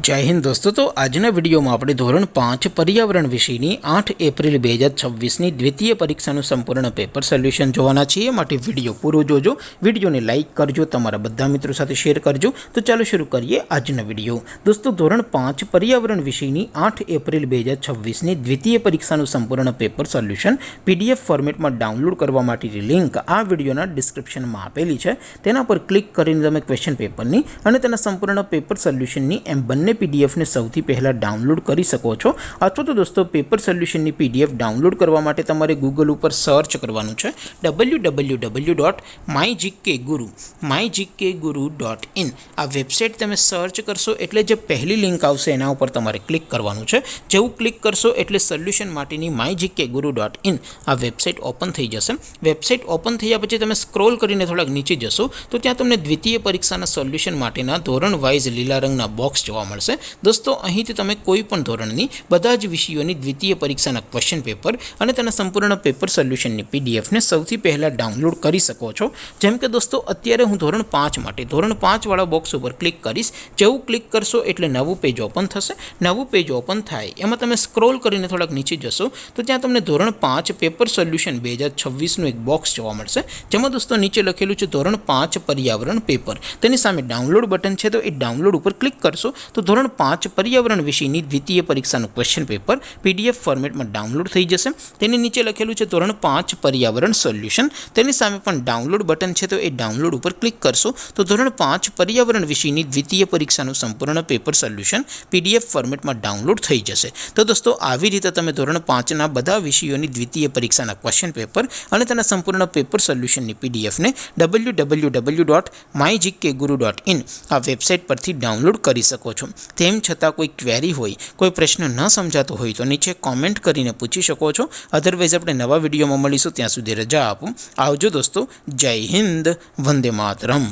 जय हिंद दोस्तों। तो आजना विडियो में આપણે ધોરણ 5 पर्यावरण વિષયની 8 એપ્રિલ 2026ની દ્વિતીય પરીક્ષાનું સંપૂર્ણ પેપર સોલ્યુશન જોવાના છીએ। માટે વિડિયો પૂરો જોજો, વિડિયોને લાઈક કરજો, તમારા બધા મિત્રો સાથે શેર કરજો। તો ચાલો શરૂ કરીએ આજનો વિડિયો। દોસ્તો ધોરણ 5 पर्यावरण વિષયની 8 એપ્રિલ 2026ની દ્વિતીય પરીક્ષાનું સંપૂર્ણ પેપર સોલ્યુશન પીડીએફ ફોર્મેટમાં ડાઉનલોડ કરવા માટેની લિંક આ વિડિયોના ડિસ્ક્રિપ્શનમાં આપેલી છે। તેના પર ક્લિક કરીને તમે ક્વેશ્ચન પેપરની અને તેના સંપૂર્ણ પેપર સોલ્યુશનની એમ બંને पीडीएफ ने સૌથી પહેલા ડાઉનલોડ કરી શકો છો। અથવા તો દોસ્તો પેપર સોલ્યુશનની પીડીએફ ડાઉનલોડ કરવા માટે તમારે ગૂગલ ઉપર સર્ચ કરવાનું છે www.mygkguru.in। આ વેબસાઇટ તમે સર્ચ કરશો એટલે જે પહેલી લિંક આવશે એના ઉપર તમારે ક્લિક કરવાનું છે। જેવું ક્લિક કરશો એટલે સોલ્યુશન માટેની mygkguru.in આ વેબસાઇટ ઓપન થઈ જશે। વેબસાઇટ ઓપન થયા પછી તમે સ્ક્રોલ કરીને થોડાક નીચે જશો તો ત્યાં તમને દ્વિતીય પરીક્ષાના સોલ્યુશન માટેના ધોરણ વાઇઝ લીલા રંગના બોક્સ જોવા મળશે। दोस्तों અહીંથી તમે કોઈ પણ ધોરણની બધા જ વિષયોની દ્વિતીય પરીક્ષાના ક્વેશ્ચન પેપર અને તેના સંપૂર્ણ પેપર સોલ્યુશનની પીડીએફ ને સૌથી પહેલા ડાઉનલોડ કરી શકો છો। જેમ કે દોસ્તો અત્યારે હું ધોરણ 5 માટે ધોરણ 5 વાળા બોક્સ ઉપર ક્લિક કરીશ। જેવું ક્લિક કરશો એટલે નવું પેજ ઓપન થશે। નવું પેજ ઓપન થાય એમાં તમે સ્ક્રોલ કરીને થોડાક નીચે જશો તો ત્યાં તમને ધોરણ 5 પેપર સોલ્યુશન 2026 નું એક બોક્સ જોવા મળશે। જેમાં દોસ્તો નીચે લખેલું છે ધોરણ 5 पर्यावरण पेपर। તેની સામે ડાઉનલોડ બટન છે તો એ ડાઉનલોડ ઉપર ક્લિક કરશો તો ધોરણ 5 पर्यावरण વિષયની દ્વિતીય પરીક્ષાનું ક્વેશ્ચન પેપર પીડીએફ ફોર્મેટમાં ડાઉનલોડ થઈ જશે। તેની નીચે લખેલું છે ધોરણ 5 पर्यावरण સોલ્યુશન। તેની સામે પણ ડાઉનલોડ બટન છે તો એ ડાઉનલોડ ઉપર ક્લિક કરશો તો ધોરણ 5 पर्यावरण વિષયની દ્વિતીય પરીક્ષાનું સંપૂર્ણ પેપર સોલ્યુશન પીડીએફ ફોર્મેટમાં ડાઉનલોડ થઈ જશે। તો દોસ્તો આવી રીતે તમે ધોરણ 5 ના બધા વિષયોની દ્વિતીય પરીક્ષાના ક્વેશ્ચન પેપર અને તેના સંપૂર્ણ પેપર સોલ્યુશનની પીડીએફ ને www.mygkguru.in આ વેબસાઇટ પરથી ડાઉનલોડ કરી શકો છો। તેમ છતાં કોઈ ક્વેરી હોય, કોઈ પ્રશ્ન ન સમજાતો હોય તો નીચે કોમેન્ટ કરીને પૂછી શકો છો। અધરવાઇઝ આપણે નવા વિડીયોમાં મળીશું, ત્યાં સુધી રજા આપો। આવજો દોસ્તો। જય હિન્દ, વંદે માતરમ।